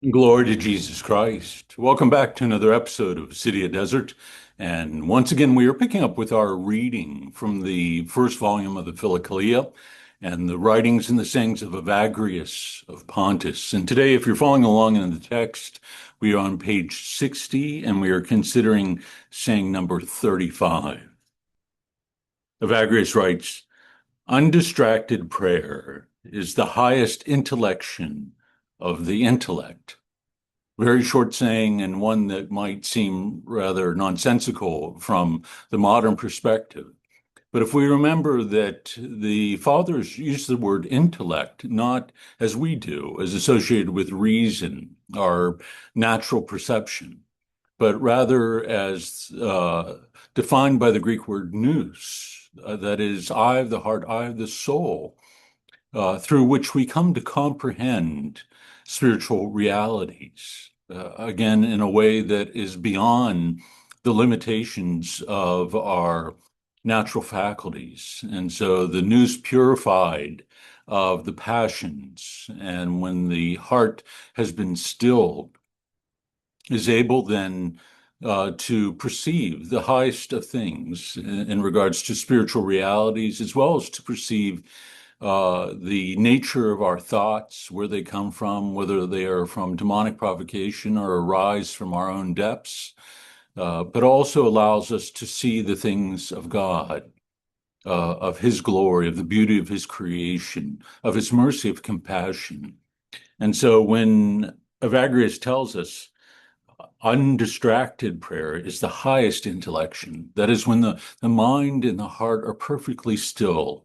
Glory to Jesus Christ. Welcome back to another episode of City of Desert. And once again, we are picking up with our reading from the first volume of the Philokalia and the writings and the sayings of Evagrius of Pontus. And today, if you're following along in the text, we are on page 60 and we are considering saying number 35. Evagrius writes, Undistracted prayer is the highest intellection of the intellect. Very short saying, and one that might seem rather nonsensical from the modern perspective. But if we remember that the fathers used the word intellect not as we do, as associated with reason, our natural perception, but rather as defined by the Greek word nous, that is, eye of the heart, eye of the soul, through which we come to comprehend spiritual realities, again, in a way that is beyond the limitations of our natural faculties. And so the nous purified of the passions, and when the heart has been stilled, is able then to perceive the highest of things in regards to spiritual realities, as well as to perceive the nature of our thoughts, where they come from, whether they are from demonic provocation or arise from our own depths, but also allows us to see the things of God, of His glory, of the beauty of His creation, of His mercy, of compassion. And so when Evagrius tells us undistracted prayer is the highest intellection, that is when the mind and the heart are perfectly still,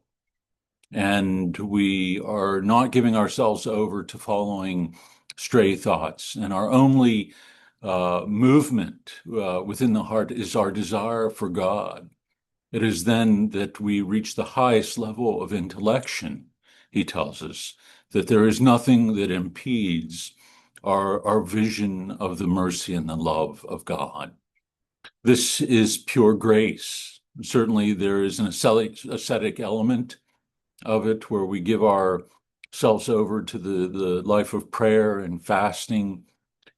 and we are not giving ourselves over to following stray thoughts. And our only movement within the heart is our desire for God. It is then that we reach the highest level of intellection. He tells us that there is nothing that impedes our vision of the mercy and the love of God. This is pure grace. Certainly, there is an ascetic element of it, where we give ourselves over to the life of prayer and fasting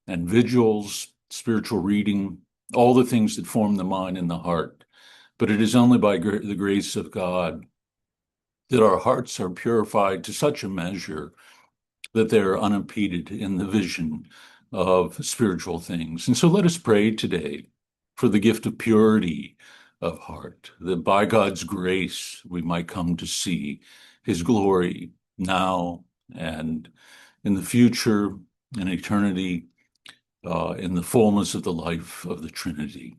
and vigils, spiritual reading, all the things that form the mind and the heart. But it is only by the grace of God that our hearts are purified to such a measure that they're unimpeded in the vision of spiritual things. And so let us pray today for the gift of purity of heart, that by God's grace we might come to see His glory now and in the future, in eternity, in the fullness of the life of the Trinity.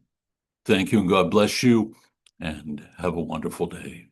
Thank you, and God bless you, and have a wonderful day.